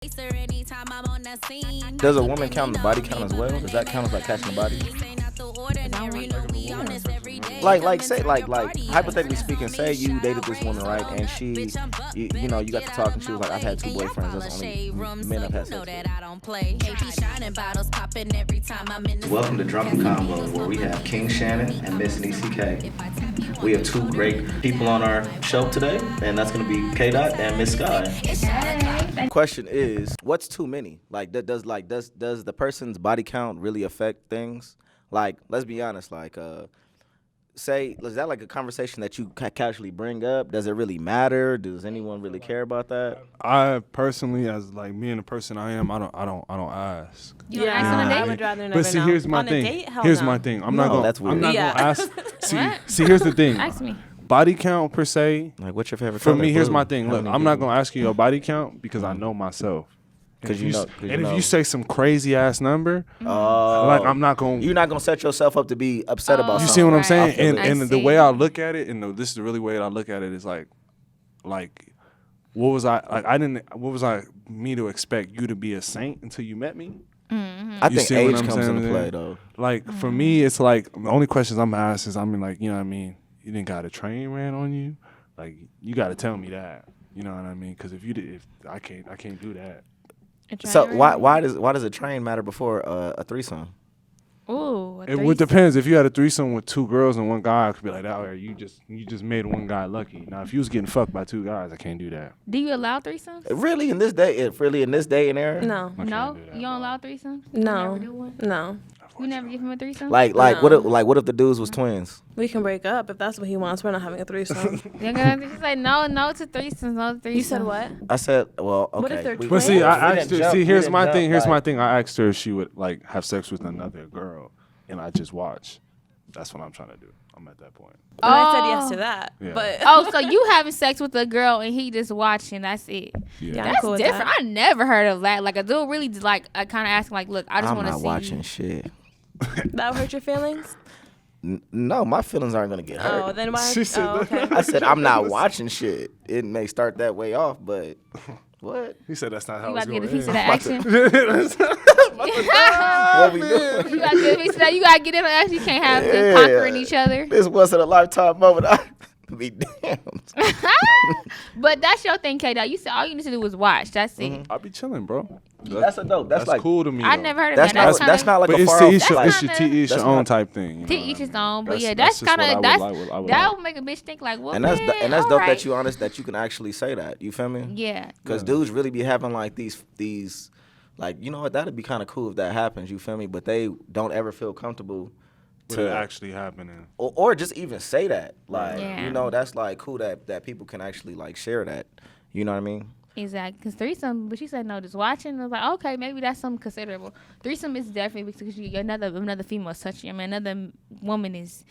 Does a woman count the body count as well? Does that count as like catching the body? Like hypothetically speaking, say you dated this woman, right? And she, you know, you got to talk and she was like, I've had 2 boyfriends. That's the only men I've had sex with. Welcome to Drunken Convos, where we have King Shannon and Miss Niecy K. We have 2 great people on our show today, and that's going to be K Dot and Miss Sky. Question is, what's too many? Like, does the person's body count really affect things? Like, let's be honest. Like, is that like a conversation that you casually bring up? Does it really matter? Does anyone really care about that? I personally, as like me and the person I am, I don't ask. You don't ask on a date? I would rather never But see, know. here's my on thing. A date? Hell here's no. my thing. I'm No, not gonna. that's weird. I'm not Yeah. gonna ask. See, here's the thing. Ask me. Body count per se. Like, what's your favorite For color? me, here's Blue. my thing. How Look, many I'm not people? gonna ask you your body count because I know myself. Because If you say some crazy ass number, Oh, like I'm not gonna. You're not gonna set yourself up to be upset about You something. see what I'm Right. saying? I feel And it. the I way see. I look at it, and this is the really way I look at it, is like, what was I like? What was I me to expect you to be a saint until you met me? I You think see what age I'm comes saying into there? play, though. Like for me, it's like the only questions I'm asked is like, you know what I mean? You didn't got a train ran on you, like you got to tell me that. You know what I mean? Because if I can't do that. So why does a train matter before a threesome? Ooh, It would depends. If you had a threesome with 2 girls and 1 guy, I could be like, oh, you just made 1 guy lucky. Now, if you was getting fucked by 2 guys, I can't do that. Do you allow threesomes? Really in this day and era? No. I No, can't do that, you don't bro. allow threesomes. No. You never do one? No. You never give him a threesome. Like No. what if the dudes was twins? We can break up if that's what he wants. We're not having a threesome. She's like, no to threesomes, no to threesomes. You said what? I said, well, okay. What if they're But see, twins? I We asked didn't her. jump- See, we here's didn't my jump, thing. Here's like- my thing. I asked her if she would like have sex with another girl, and I just watch. That's what I'm trying to do. I'm at that point. And I said yes to that. Yeah. But Oh, so you having sex with a girl and he just watching? That's it. Yeah, I'm That's cool with different. that. I never heard of that. Like a dude really like kind of asking like, look, I just I'm want to not see. watching shit. that would hurt your feelings? No, my feelings aren't gonna get hurt. Oh, then why? She said oh, that. okay. I said I'm not watching shit. It may start that way off, but what? He said that's not how You it's got to going. get a piece of that action. What we doing? You got to get a piece of that. You got to get in the action. You can't have them Yeah. conquering each other. This wasn't a lifetime moment. I be damned. But that's your thing, K. Dot. You said all you need to do was watch. That's it. I be chilling, bro. That's a dope. That's like cool to me. I though. never heard of that's that. not not like But a it's far to off. each your, Like, it's your, to each that's your own not- type thing. You To know each what his I mean? own. But That's- yeah, that's that's just what kind I of would that's like- I would that like. would make a bitch think like, well, and that's man, and that's all dope right. that you honest that you can actually say that. You feel me? Yeah. Because dudes really be having like these like, you know what, that'd be kind of cool if that happens. You feel me? But they don't ever feel comfortable With it actually happening. or just even say that. Like, Yeah. you know, that's like cool that people can actually like share that. You know what I mean? Exactly, because threesome, but she said no, just watching. I was like, okay, maybe that's something considerable. Threesome is definitely because another female is touching you. I mean, another woman is,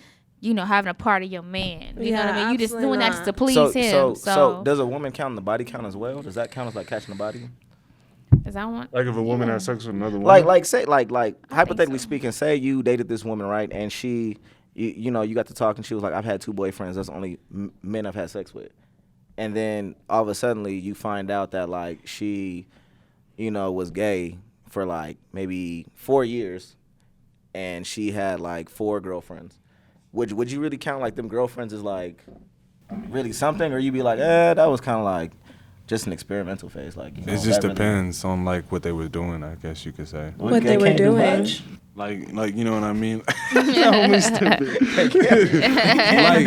having a part of your man. You know what I Yeah, mean? You just absolutely doing that not. to please him. So does a woman count in the body count as well? Does that count as like catching the body? Is that one? Like if a woman has sex with another woman. Like say like hypothetically so. speaking, say you dated this woman, right? And she, you got to talk and she was like, I've had 2 boyfriends. That's the only men I've had sex with. And then all of a sudden you find out that like she, was gay for like maybe 4 years, and she had like 4 girlfriends. Would you really count like them girlfriends as like really something, or you be like, that was kind of like just an experimental phase? Like it just depends on like what they were doing. I guess you could say. What they were doing. Like you know what I mean? Only stupid. Like,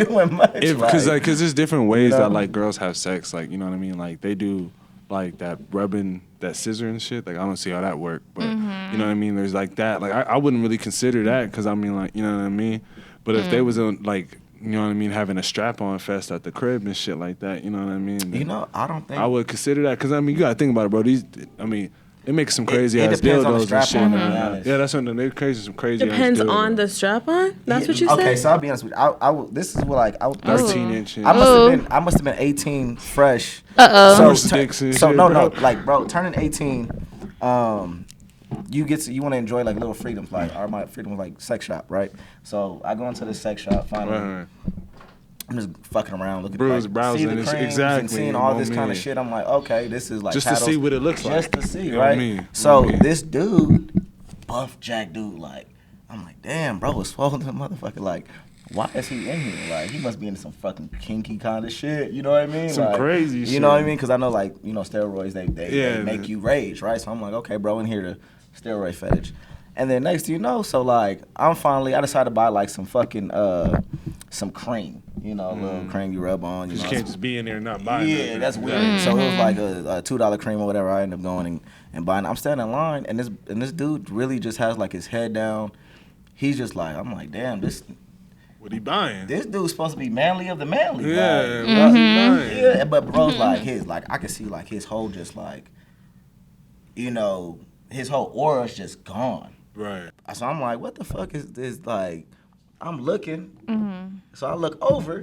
doing much, Because there's different ways No. that like girls have sex. Like you know what I mean? Like they do like that rubbing, that scissor and shit. Like I don't see how that work, but you know what I mean? There's like that. Like I wouldn't really consider that because I mean like you know what I mean. But if they was on like you know what I mean, having a strap-on fest at the crib and shit like that, you know what I mean? you know, I don't think I would consider that because I mean you gotta think about it, bro. It makes some crazy it ass depends on the dildos and shit. strap-on, to be Man. honest. Yeah, that's something. They're crazy. Some crazy. Depends ass dildos. on the strap on? That's what you said? Okay, so I'll be honest with you. This is what like I was 13-inch. I must have been 18 fresh. Uh-oh. So, Sticks and so shit, no, bro. like bro, turning 18, you want to enjoy like little freedoms, like my freedom was like sex shop, right? So I go into this sex shop finally. Right. I'm just fucking around looking Bro, like, browsing see the and creams exactly, and seeing you all know this me. kind of shit. I'm like, okay, this is like Just to see what it looks like. Just to see, You know right? me, you know So me. this dude, buff jack dude, like, I'm like, damn, bro, it's swollen the motherfucker. Like, why is he in here? Like, he must be into some fucking kinky kind of shit. You know what I mean? Some like, crazy shit. You know what I mean? Because I know, like, you know, steroids, they Yeah, make you rage, right? So I'm like, okay, bro, in here to steroid fetish. And then next thing you know, so like, I decided to buy like some fucking, some cream. You know, a little cream you rub on. You know, can't just be in there and not buy yeah, nothing. that's weird. So it was like a $2 cream or whatever. I ended up going and buying. I'm standing in line, and this dude really just has like his head down. He's just like, I'm like, damn, this What he buying? dude's supposed to be manly of the manly. Yeah, like, what's he buying? yeah. But bro's like I can see like his whole just like, you know, his whole aura's just gone. Right. So I'm like, what the fuck is this? Like, I'm looking. So I look over.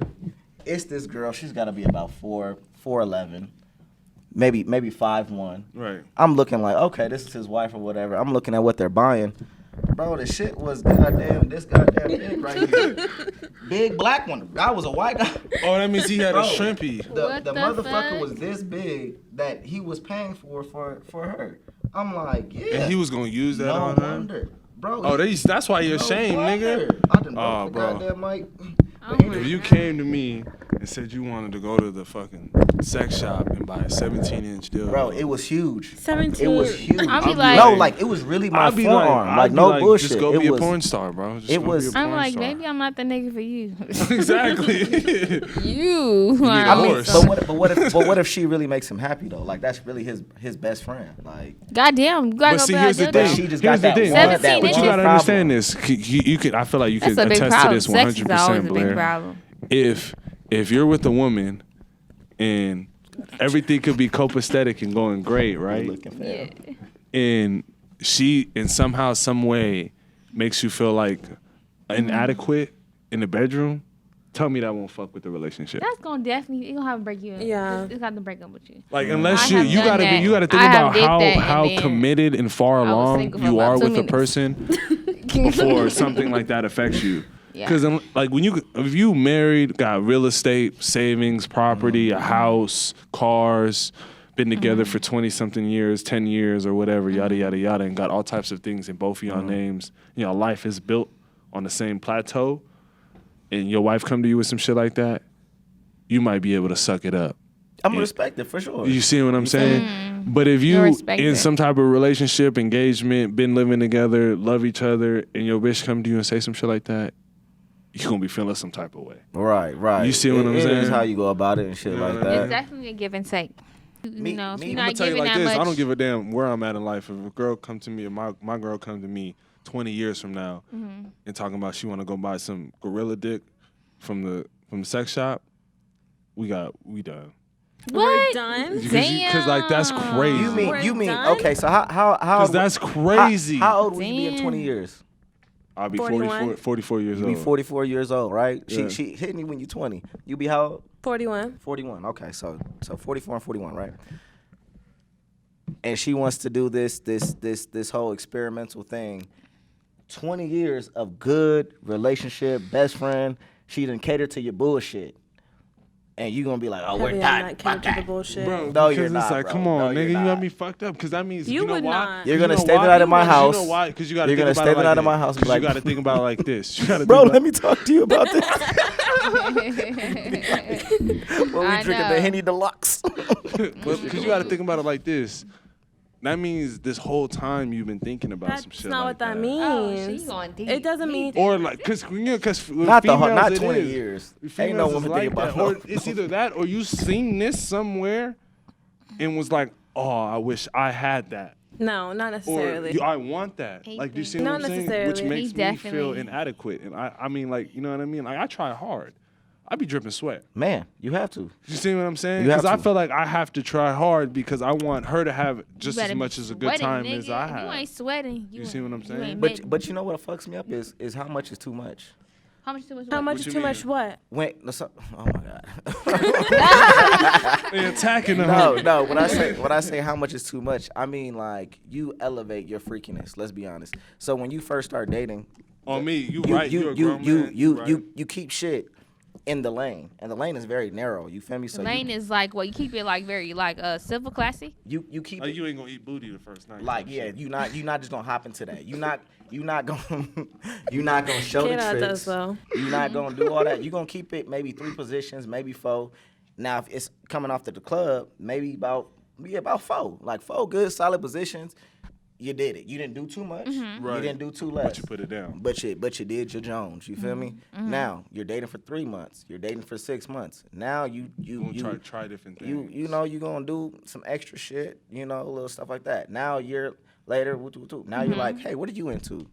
It's this girl. She's got to be about 4'11", maybe 5'1". Right. I'm looking like, okay, this is his wife or whatever. I'm looking at what they're buying. Bro, the shit was goddamn big right here. Big black one. I was a white guy. Oh, that means he had Bro, a shrimpy. What The the motherfucker fuck? was this big that he was paying for her. I'm like, yeah. And he was gonna use that no on her. wonder. Bro, Oh, that's why you're ashamed, nigga. I done Oh, broke the bro. goddamn mic. If you came to me and said you wanted to go to the fucking sex shop and buy a 17-inch dildo, Bro, it was huge. 17. It was huge. I'll be like- no, like it was really my I'd be forearm. I'd Like be no bullshit. Just go it be was, a porn star, bro. Just it go was- Be a I'm porn like, star. maybe I'm not the nigga for you. Exactly. You. need I a mean, horse. but what if she really makes him happy though? Like that's really his best friend. Like Goddamn. You gotta But go see, buy here's a the dildo. thing. she just Here's got the that thing. one. 17 That But you one gotta problem. understand this. You could. I feel like you That's could a big attest to problem. this Sex is 100%, always a big Blair. problem. If you're with a woman and everything could be copacetic and going great, right? Looking for Yeah. him. And she in somehow, some way makes you feel like inadequate in the bedroom, tell me that won't fuck with the relationship. That's gonna definitely, it's gonna have to break you. Yeah. It's got to break up with you. Like unless I have you done gotta that. you gotta think I have about did that, and how then committed and far I was along single for you about are 2 with a minutes. person before something like that affects you. Yeah. Because like if you married, got real estate, savings, property, a house, cars, been together for 20 something years, 10 years or whatever, yada yada yada, and got all types of things in both of your names. You know, life is built on the same plateau, and your wife come to you with some shit like that, you might be able to suck it up. I'm gonna respect it for sure. You see what I'm saying? But if You you respect in it. some type of relationship, engagement, been living together, love each other, and your bitch come to you and say some shit like that, you're gonna be feeling some type of way. Right. You see what I'm It saying? is how you go about it and shit like It's that. definitely a give and take. Me- You know, if me- you're I'm I'm not gonna tell you giving like that this: much. I don't give a damn where I'm at in life. If a girl come to me, or my girl come to me 20 years from now, and talking about she want to go buy some gorilla dick from the sex shop, we done. We're What? done. Because like that's crazy. You mean done? okay? So how Because that's crazy. How old will you be in Damn. 20 years? I'll be 41. 44 years You old. be 44 years old, right? Yeah. She hit me when you're 20. You be how old? 41. 41. Okay, so 44 and 41, right? And she wants to do this whole experimental thing. 20 years of good relationship, best friend. She done cater to your bullshit. And you gonna be like, oh, we're Heavy, done. I'm not catered to the bullshit. Bro, No, because you're it's not, like, bro. come No, on, you're nigga, you not. got me fucked up. Because that means You you know would why? not. You're You gonna know stay the why? night at my house. You know why? Because you got to You're think gonna about stay it the like night at this. my house and be 'Cause you like- got to think about it like this. You gotta Bro, think let me talk to you about this. When I we drinking know. the Henny Deluxe. Because you got to think about it like this. That means this whole time you've been thinking about some That's shit not like what that that. means. Oh, she going deep. It doesn't mean. Or like, because Not the whole, not 20 years. Ain't no woman like thinking about that. Or no- it's either that or you seen this somewhere and was like, oh, I wish I had that. No, not Or necessarily. I want that. He Like, do you see Not what I'm saying? Which necessarily. makes He me feel definitely- inadequate. And I mean, like, you know what I mean? Like, I try hard. I be dripping sweat. Man, you have to. You see what I'm saying? You have Because I to. feel like I have to try hard because I want her to have just You as better much be as a good sweating, time nigga. as I If you have. ain't sweating. You see what I'm saying? ain't But made- but you know what fucks me up is how much is too much. how much too much? How what? much What is you too mean? much? What? When oh my god. They attacking them. No. When I say how much is too much, I mean like you elevate your freakiness. Let's be honest. So when you first start dating, On me, you you right. you You're a you grown you man. you right. you keep shit in the lane, and the lane is very narrow. You feel me? So Lane is like, well, you keep it like very like civil classy. you keep Like it you ain't gonna eat booty the first night. like you not just gonna hop into that. You not gonna show the K-Dot tricks. does though. You not gonna do all that. You gonna keep it maybe 3 positions, maybe 4. Now if it's coming off to the club, maybe about 4, like 4 good solid positions. You did it. You didn't do too much. Right. You didn't do too less. But you put it down. But you did your Jones. You feel me? Now you're dating for 3 months. You're dating for 6 months. Now you try different things. you know you gonna do some extra shit. You know, little stuff like that. Now you're later. Now you're like, hey, what are you into?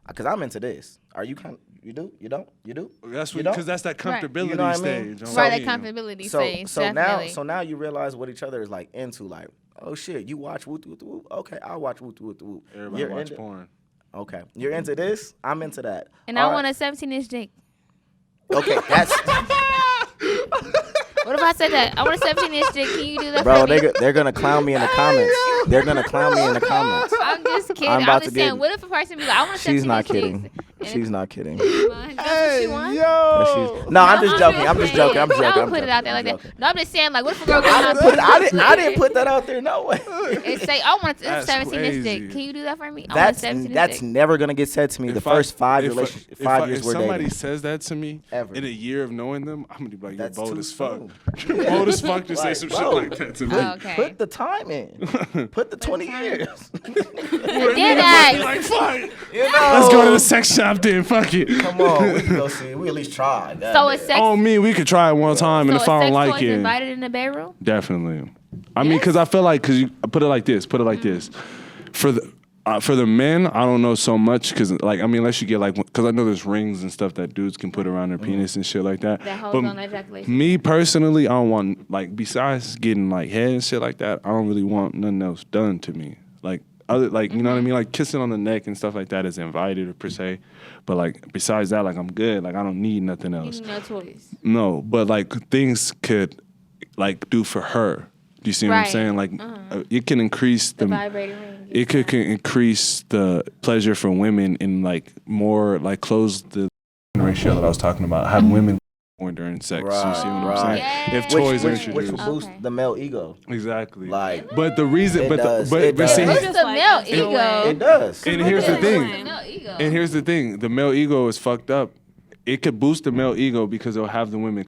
Because I'm into this. Are you kind? You do? You don't? You do? That's You don't? because that's that comfortability You know what I mean? stage. So- Right, that comfortability stage. Definitely. now you realize what each other is like into. Like, oh shit, you watch Woo Woo Woo. Okay, I'll watch Woo Woo Woo. Everybody watch porn. Okay, you're into this. I'm into that. And All I want right. a 17-inch dick. Okay, that's What if I said that? I want a 17-inch dick. Can you do that bro. for me? They're gonna clown me in the comments. They're gonna clown me in the comments. I'm just kidding. I'm I'm, about just to saying, get- what if a person be like, I want a 17-inch She's not dick? kidding. And She's not kidding. That's what she wants? No, I'm just joking. I'm just joking. I'm Don't joking. put it out there like that. No, I'm just saying, like, what if a girl I goes I didn't put that out there. No way. and say, I want a That's 17-inch crazy. dick. Can you do that for me? I want a 17-inch That's dick. never gonna get said to me. The first 5 years If we're somebody dating. said that to me Ever. in a year of knowing them, I'm gonna be like, you're That's bold too as fuck. soon. You're bold as fuck to say Like, some bro. shit like that to me. Okay. Put the time in. Put the 20 years. Did I? Like, fuck. You know. Let's go to the sex shop then. Fuck it. Come on, we can go see. We at least try. So a sex, On me, we could try it one time, and so if a I sex don't like toy is it, invited in the bedroom? definitely. I mean, because I feel like, because you put it like this, for the men, I don't know so much because, like, I mean, unless you get, like, because I know there's rings and stuff that dudes can put around their penis and shit like that. That holds on to ejaculation. Me personally, I don't want, like, besides getting, like, head and shit like that, I don't really want nothing else done to me. Like, other, like, you know what I mean? Like, kissing on the neck and stuff like that is invited per se. But, like, besides that, like, I'm good. Like, I don't need nothing else. No toys. No, but, like, things could, like, do for her. Do you see what I'm Right. saying? Like, it can increase The vibrator ring. it can increase the pleasure for women in like more like close the ratio that I was talking about. Have women more during sex. You see what I'm Right. saying? Yeah. If toys are which introduced, will boost Okay. the male ego. exactly. Like But the reason, It but does. but It see, does. What's the male ego? it does. and here's the thing. Male ego. And here's the thing: the male ego is fucked up. It could boost the male ego because it'll have the women.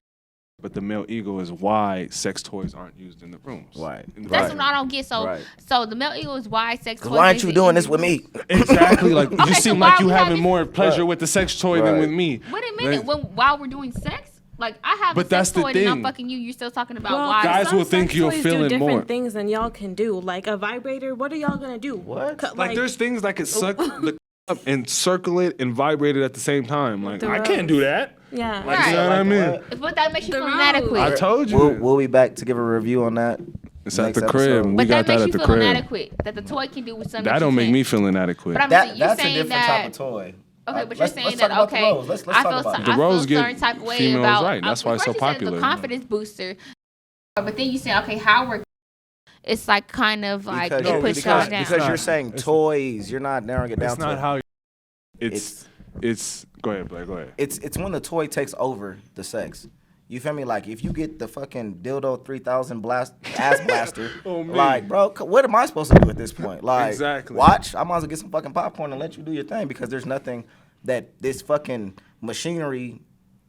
But the male ego is why sex toys aren't used in the rooms. Right. In the That's bedroom. what I don't get. So, Right. so the male ego is why sex toys. Why aren't you makes it doing this easy. with me? Exactly. Like Okay, you so seem why like are you we having having- more pleasure Right. with the sex toy than Right. with me. Wait a minute. Like- While we're doing sex, like I have But a that's sex the toy and I'm thing. fucking you. You're still talking about Well, why. Guys some will think sex you're toys feeling do different more. things than y'all can do. Like a vibrator, what are y'all gonna do? What? Like there's things that could suck the up and circle it and vibrate it at the same time. Like The I can't do that. yeah. Like Right. you know what I mean? But that makes you The feel rose. inadequate. I told you. We'll be back to give a review on that. It's at next the crib. episode. We but got that makes that you at the feel crib. inadequate. That the toy can do with something. That don't make me feel inadequate. But I'm That saying, you're that's a saying different that. type of toy. Okay, but you're Let's saying talk that about the okay. rose. Let's I talk feel about it. The I feel rose a get certain type of way females about. right. That's why it's so first you said popular. The confidence booster. But then you say, okay, how we're. It's like kind of like Because, it puts y'all down. because not. you're saying toys, you're not narrowing it down It's to not how. It's. Go ahead, Blake. Go ahead. it's when the toy takes over the sex. You feel me? Like if you get the fucking dildo 3000 ass blaster, Oh, man. like bro, what am I supposed to do at this point? Like Exactly. watch. I might as well get some fucking popcorn and let you do your thing because there's nothing that this fucking machinery.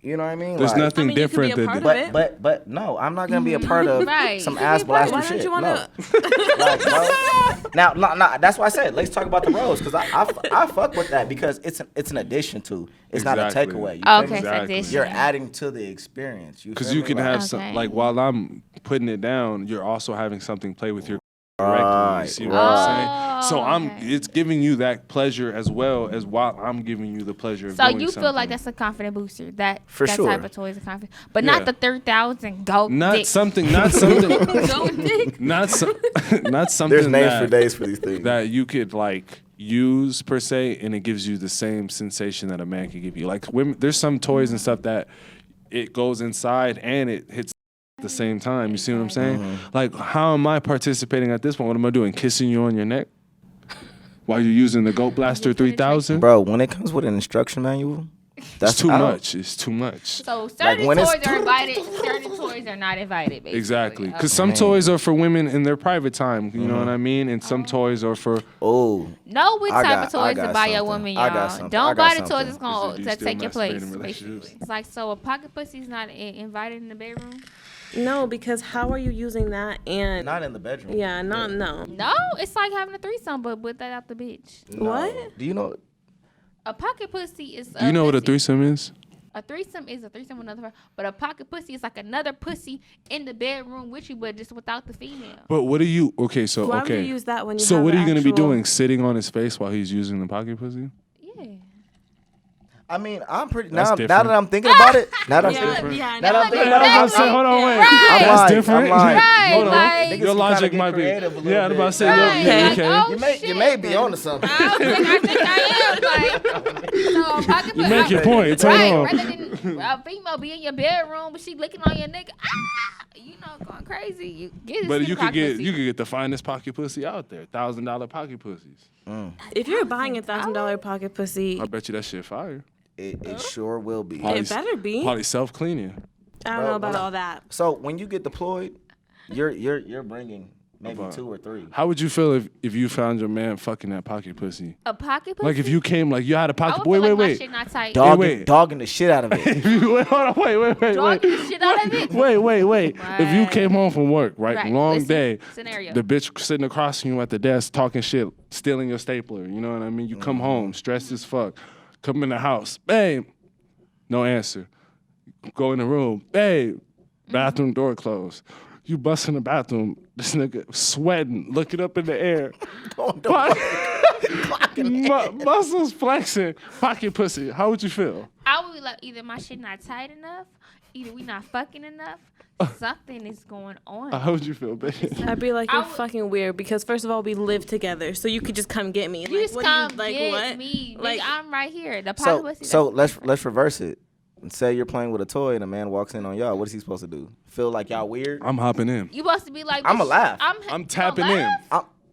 You know what I mean? There's Like, nothing I mean, you could be different a than part that. of it. But no, I'm not gonna be a part of Right. some You can ass be a part of blaster Why shit. don't you wanna? No. Like, bro. Now, no, that's why I said let's talk about the rose because I fuck with that because it's an addition to. It's not a Exactly. takeaway. You Oh, feel me? okay, so Exactly. this. You're adding to the experience. Because feel you me? can Like, have Okay. some, like while I'm putting it down, you're also having something play with your directly. You Right, see what I'm saying? So okay. it's giving you that pleasure as well as while I'm giving you the pleasure of So doing you feel like something. that's a confident booster. That For that sure. type of toy is a confident, but Yeah. not the 3000 gold not dick. something, Gold dick. not something There's names that, for days for these things. that you could like use per se, and it gives you the same sensation that a man can give you. Like women, there's some toys and stuff that it goes inside and it hits at the same time. You see what I'm saying? Mm-hmm. Like, how am I participating at this point? What am I doing? Kissing you on your neck while you're using the Goat Blaster 3000? Bro, when it comes with an instruction manual, It's too out. much. It's too much. So certain when it's toys are invited, certain toys are not invited. Basically. Exactly. Because Okay. some toys are for women in their private time. You know what I mean? And some toys are for. Oh, Know what I type got- of I toys to got buy your something. woman, I got y'all. something. I Don't got buy the something. toys that's Do gonna you that still take your masturbate place. in Basically. relationships? It's like, so a pocket pussy's not invited in the bedroom. No, because how are you using that and not in the bedroom. yeah, no. No, it's like having a threesome, but with that out the bitch. No. What? Do you know? A pocket pussy is. Do you know what a pussy. threesome is? A threesome is a threesome with another, but a pocket pussy is like another pussy in the bedroom with you, but just without the female. But what are you? Okay, so Why would you okay. use that when you So have what are an you gonna be actual- doing? Sitting on his face while he's using the pocket pussy? Yeah. I mean, I'm pretty That's now. different. Now that I'm thinking about it, now that I'm Yeah, thinking, yeah, now that I'm thinking I was about about it, to say, hold on, wait. Right. That's I'm different. like, Right, Hold on. like- Niggas Your can logic kinda get might be. creative a little Yeah, I'm about to bit. say, Right, yeah, like, okay. oh, you may shit. be onto something. I think I am. Like, so a pocket pussy. Make your point. Hold Right, on. rather than a female be in your bedroom, but she licking on your nigga, you know, going crazy. You get But this you pocket could get pussy. you could get the finest pocket pussy out there. $1,000 pocket pussies. If you're buying $1,000 pocket pussy, I bet you that shit fire. It sure will be. Probably- it better be. Probably self cleaning. I don't know about all that. So when you get deployed, you're bringing maybe About- 2 or 3. How would you feel if you found your man fucking that pocket pussy? A pocket pussy. Like if you came, like you had a I pocket. would Wait, feel wait, like my wait. shit not tight. Wait. Dogging the shit out of it. Wait, hold on, wait. Dogging the shit out of it. Wait. If you Right. came home from work, right, Right, long listen, day, scenario. the bitch sitting across from you at the desk talking shit, stealing your stapler. You know what I mean? You come home stressed as fuck. Come in the house, babe, no answer. Go in the room, babe, bathroom door closed. You bust in the bathroom. This nigga sweating, looking up in the air. Muscles flexing, pocket pussy. How would you feel? I would be like, either my shit not tight enough, either we not fucking enough, something is going on. How would you feel, babe? I'd be like, I you're would- fucking weird because first of all, we live together, so you could just come get me. You Like, just what come do you, like, get what? me. Like, Nigga, I'm right here. The pocket So pussy. so that's different. let's reverse it. And say you're playing with a toy and a man walks in on y'all. What is he supposed to do? Feel like y'all weird? I'm hopping in. You supposed to be like, I'ma bitch, laugh. I'm tapping in.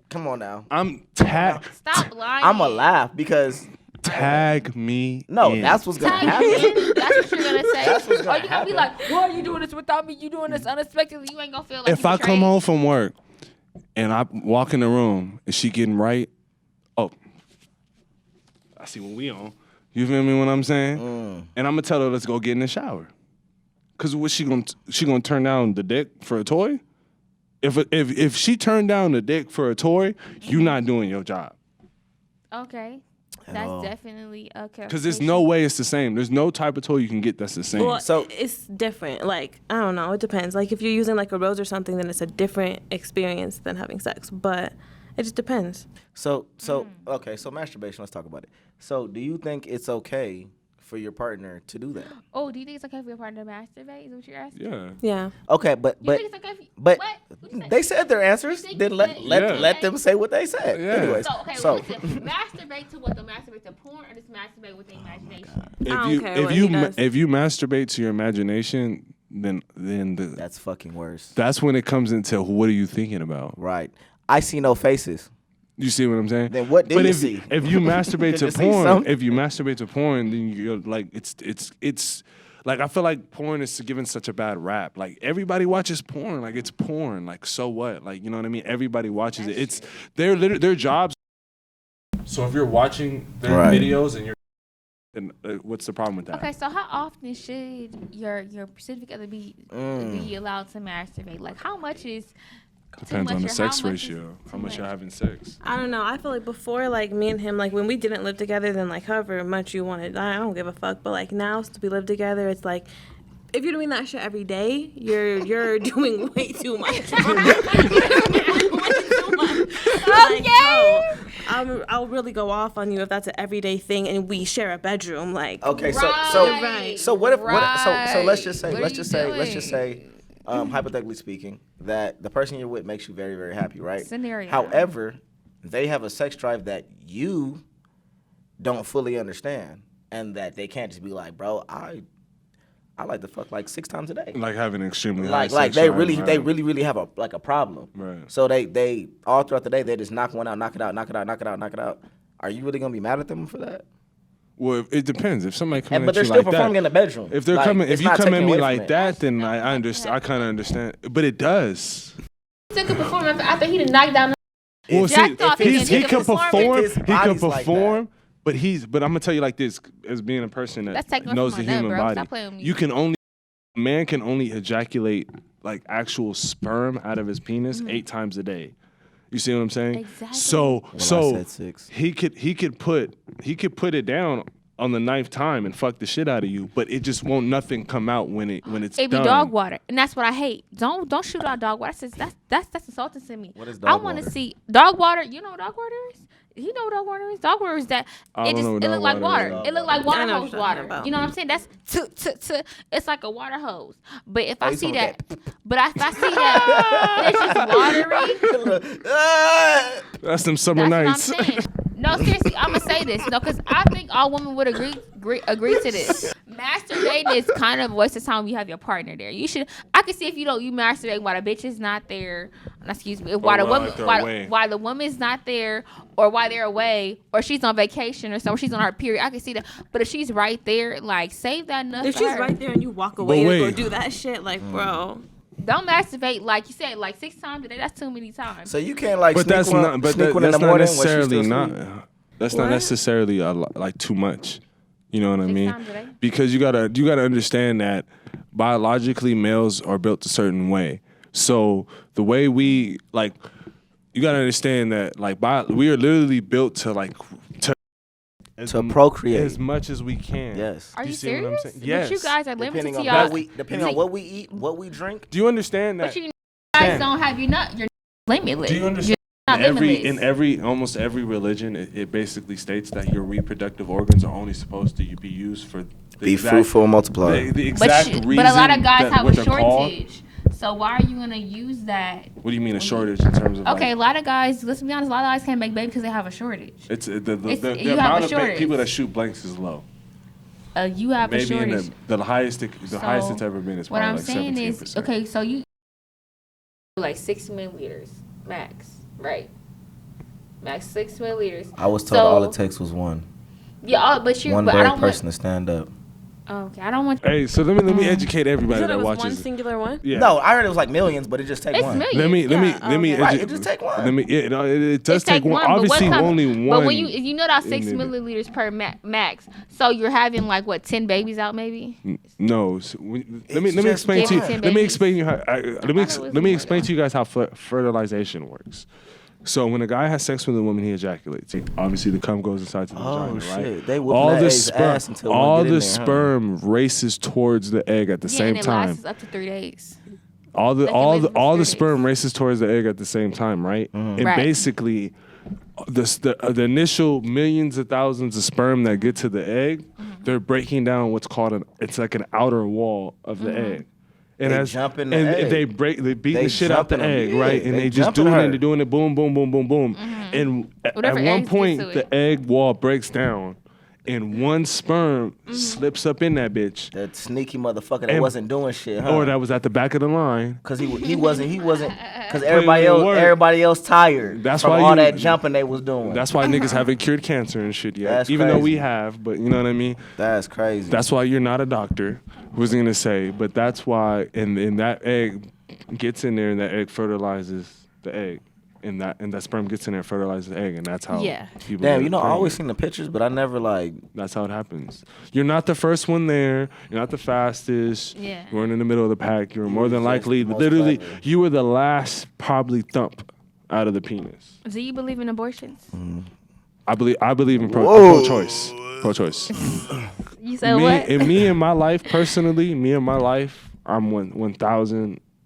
Come on now. Stop lying. I'ma laugh because Tag me. no, in. that's what's gonna Tag happen. me. That's what you're gonna say. That's what's Or gonna you gonna be like, why are you doing this without me? You doing this unexpectedly. You ain't gonna feel like If you I come betrayed. home from work and I walk in the room and she getting right, oh, I see what we on. You feel me? What I'm saying? And I'm gonna tell her let's go get in the shower. Cause what she gonna turn down the dick for a toy? If she turned down the dick for a toy, you not doing your job. Okay. That's definitely okay. Cause there's no way it's the same. There's no type of toy you can get that's the same. well, So- it's different. Like, I don't know. It depends. Like, if you're using like a rose or something, then it's a different experience than having sex. But it just depends. So okay, so masturbation, let's talk about it. So do you think it's okay for your partner to do that? Oh, do you think it's okay for your partner to masturbate? Is what you're asking? Yeah. Yeah. Okay, but You think it's okay for but what? What'd you say? they said their answers. You think Then you let said- let, Yeah. let them say what they said. Yeah. Anyways, So, okay, so well, listen, masturbate to what? The masturbate to porn or just masturbate with the imagination? I don't care what if you he does. if you masturbate to your imagination, then that's fucking worse. that's when it comes into what are you thinking about? Right. I see no faces. You see what I'm saying? Then what did but you if, see? If you masturbate Did to you see porn, something? if you masturbate to porn, then you're like it's like I feel like porn is given such a bad rap. Like everybody watches porn, like it's porn. Like so what? Like you know what I mean? Everybody watches it. It's their jobs. So if you're watching their Right. videos and you're, then what's the problem with that? Okay, so how often should your significant other be allowed to masturbate? Like, how much is Depends much on the or how sex much is ratio. too How much you're much? having sex. I don't know. I feel like before, like me and him, like when we didn't live together, then like however much you wanted, I don't give a fuck. But like now, since we live together, it's like if you're doing that shit every day, you're doing way too much. Like, bro, I'll really go off on you if that's an everyday thing and we share a bedroom. Like, Okay, Right. so what if so let's just say What are let's you just say hypothetically speaking that the person you're with makes you very very happy, right? Scenario. However, they have a sex drive that you don't fully understand, and that they can't just be like, bro, I like to fuck like 6 times a day. Like having an extremely high Like sex they drive, really have a problem. Right. So they all throughout the day they just knock one out, knock it out. Are you really gonna be mad at them for that? Well, it depends. If somebody comes But at they're you still like performing that, in the bedroom. if they're Like, coming, it's if you not come at taken me away like from it. that, then I understand. I kind of understand. But it does. He could perform after he done knocked down. Well, Jack see, off he again. can perform. His He can body's like perform. But I'm gonna tell you like this, as being a person That's that taking knows from the my nut, human bro. body, Stop playing with me. a man can only ejaculate like actual sperm out of his penis 8 times a day. You see what I'm saying? Exactly. So I so said 6. he could put it down on the 9th time and fuck the shit out of you, but it just won't nothing come out when it's It be done. dog water, and that's what I hate. Don't shoot out dog water. That's insulting to me. What is I dog want to water? see dog water. You know what dog water is? You know what dog water is? Dog water is that I it don't know what it dog look like water is. water. It look like I water know what hose you're water. talking about. You know what I'm saying? That's it's like a water hose. But if I you see talking that, if I see that, it's just watery. That's them summer That's nights. what I'm saying. No, seriously, I'm gonna say this. No, because I think all women would agree to this. Masturbating is kind of a waste of time when you have your partner there. You should. I can see if you masturbate while the bitch is not there. Excuse me. While the while, woman, like, they're away. while the woman's not there, or while they're away, or she's on vacation or something, she's on her period. I can see that. But if she's right there, like save that enough. If for she's her. right there and you walk away to wait. go do that shit, like, bro. Don't masturbate like you said, like 6 times a day. That's too many times. So you can't like But sneak that's one, not. But sneak one in that's the not morning when she's necessarily still not. asleep? That's not What? necessarily like too much. You know what I 6 mean? times a day? Because you gotta understand that biologically males are built a certain way. So the way we like, you gotta understand that like we are literally built to like To procreate. as much as we can. Yes. Are you see what I'm serious? saying? Yes. But you guys are limited Depending to on y'all. depending on what we eat, what we drink. Do you understand that? But you guys don't have your nut. You're limitless. Do you understand? You're not limitless. Almost every religion, it basically states that your reproductive organs are only supposed to be used for the Be exact, fruitful and multiply. the exact reason. But a lot of guys that have what a they're called. shortage. So why are you gonna use that? What do you mean a shortage in terms of? Okay, a like, lot of guys. Let's be honest. A lot of guys can't make babies because they have a shortage. it's the you have amount a of shortage. people that shoot blanks is low. You have a Maybe in shortage. the highest highest So, it's ever been is What probably I'm like saying 17%. is, okay, so you like 6 milliliters max, right? Max 6 milliliters. I was told So- all it takes was one. Yeah, but you. One But I brave don't person to stand up. Okay, I don't want. Hey, so let me educate You everybody said it that was one watches. singular one? Yeah. No, I heard it was like millions, but it just take It's one. millions. Let me okay. Right, edu- it just take one. Let me. It does It take one. but what Obviously, kind- only one. But when you know that 6 in it. milliliters per max, so you're having like what 10 babies out maybe? No. So let me just explain to you. one. Let me Babies. explain you how. Let me thought it was let me more explain to you guys how fertilization works. So when a guy has sex with a woman, he ejaculates. Obviously, the cum goes inside to the Oh, vagina, right? shit. They whooping that egg's ass until one all get in the there, huh? sperm races towards the egg at the Yeah, same and it time. lasts up to 3 days. All the They can all live the in all the mysterious. sperm races towards the egg at the same time, right? And Right. basically, the initial millions of thousands of sperm that get to the egg, they're breaking down what's called it's like an outer wall of the egg. And They as, jump in the and egg. they beat They the shit out the jumping 'em. egg, Yeah, right? And they they just jumping doing it, her. and they're doing it, boom, boom, boom, boom, boom. And Whatever at one eggs get point, to it. the egg wall breaks down, and one sperm slips up in that bitch, That sneaky motherfucker that And- wasn't doing shit, huh? or that was at the back of the line. Cause he wasn't because it work. everybody else tired. That's from why all you- that jumping they was doing. That's why niggas haven't cured cancer and shit yet. That's Even though we crazy. have, but you know what I mean? That's crazy. That's why you're not a doctor. Was gonna say, but that's why and that egg gets in there and that egg fertilizes the egg. And that sperm gets in there and fertilizes the egg, and that's how Yeah. people Damn, get you know, I pregnant. always seen the pictures, but I never like. That's how it happens. You're not the first one there. You're not the fastest. Yeah. You weren't in the middle of the pack. You were more than just likely, most literally, clever. you were the last probably thump out of the penis. Do you believe in abortions? I believe in Whoa. pro-choice. Pro-choice. You said what? Me in my life personally, I'm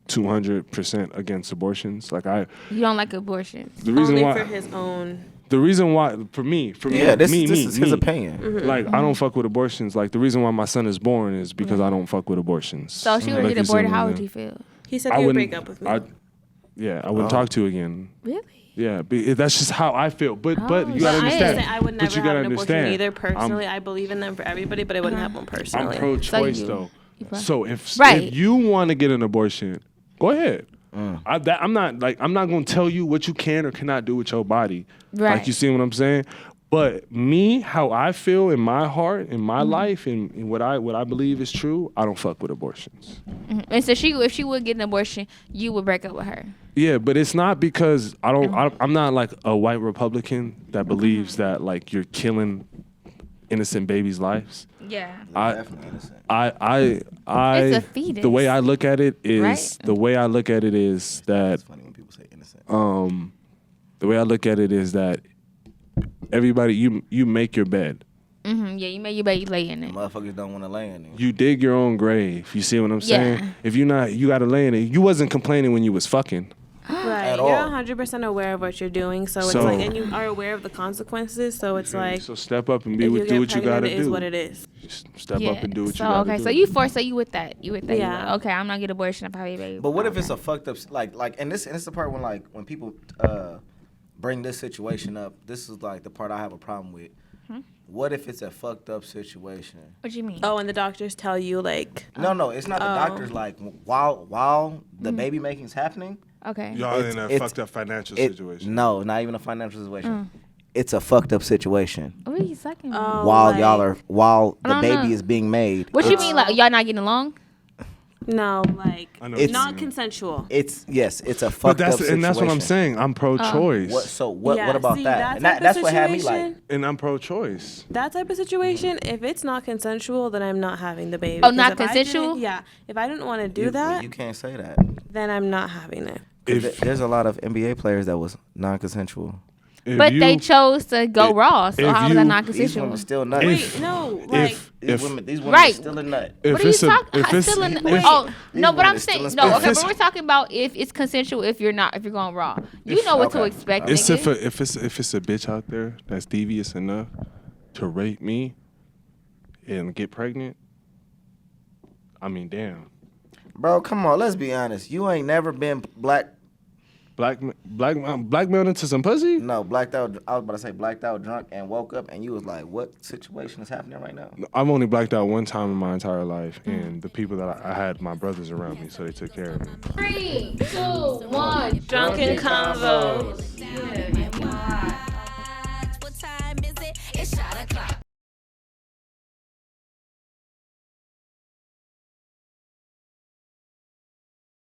1,200% against abortions. Like You don't like abortions. the reason Only why for his own. the reason why for me Yeah, this me, is his me. opinion. Like I don't fuck with abortions. Like the reason why my son is born is because I don't fuck with abortions. So if she were to Like, get you see aborted, what I'm how would saying? you feel? He said I he would wouldn't break up with me. I wouldn't talk to you again. Really? Yeah, that's just how I feel. But Oh, you well, gotta I understand. I would But never you have gotta an abortion understand. either. Personally, I believe in them for everybody, but I wouldn't have one I'm personally. pro-choice you- though. you pro- So if Right. you want to get an abortion, go ahead. I'm not gonna tell you what you can or cannot do with your body. Right. Like you see what I'm saying? But me, how I feel in my heart, in my life, and what I believe is true, I don't fuck with abortions. Mm-hmm. And so if she would get an abortion, you would break up with her. Yeah, but it's not because I'm not like a white Republican that believes that like you're killing innocent babies' lives. Yeah. Definitely innocent. It's a fetus. The way I look at it is Right? that It's funny when people say innocent. the way I look at it is that everybody you make your bed. Mm-hmm. Yeah, you made your baby lay in it. Motherfuckers don't want to lay in it. You dig your own grave. You see what I'm saying? Yeah. If you gotta lay in it. You wasn't complaining when you was fucking. Right. At You're all. 100% aware of what you're doing, so it's So- like, and you are aware of the consequences, so it's like, So step up and if you do get what you pregnant, gotta it is do. what it is. Just step Yeah. up and do what so, you gotta okay, do. so you with that. You with that. Yeah. Yeah. Okay, I'm not getting abortion if I have a baby. But what if Okay. it's a fucked up and this is the part when people bring this situation up. This is like the part I have a problem with. What if it's a fucked up situation? What do you mean? Oh, and the doctors tell you, like, No, it's not the doctors. Like while the baby making's happening, Okay. Y'all It's- in a it's- fucked up financial situation. No, not even a financial situation. It's a fucked up situation. What are you sucking? oh, While like, while the I don't baby know. is being made. What you mean? Like y'all not getting along? no, like, I know what you not mean. consensual. It's it's a But fucked up situation. and that's what I'm saying. I'm pro-choice. What Yeah, about see, that? And type of that's what had me like. situation- And I'm pro-choice. That type of situation, if it's not consensual, then I'm not having the baby. Oh, not 'Cause if I didn't- consensual? Yeah. If I didn't want to do You that, can't say that. then I'm not having it. There's a lot of NBA players that was non-consensual. If But you- they chose to go raw. So if how is that you- not These consensual? women still nut. Wait, no, like, if these women Right. are still a nut. if What are you it's a talking? if it's Still in, if- oh no, but women I'm is still saying in no. space. Okay, If but we're talking about if it's consensual. If you're going raw, you know what to okay. expect. It's nigga. if it's a bitch out there that's devious enough to rape me and get pregnant. I mean, damn. Bro, come on, let's be honest. You ain't never been Blackmailed into some pussy? blacked out. I was about to say blacked out, drunk, and woke up, and you was like, "What situation is happening right now?" I've only blacked out one time in my entire life, and the people that I had my brothers around me, so they took care of me. 3, 2, 1. Drunken Convos.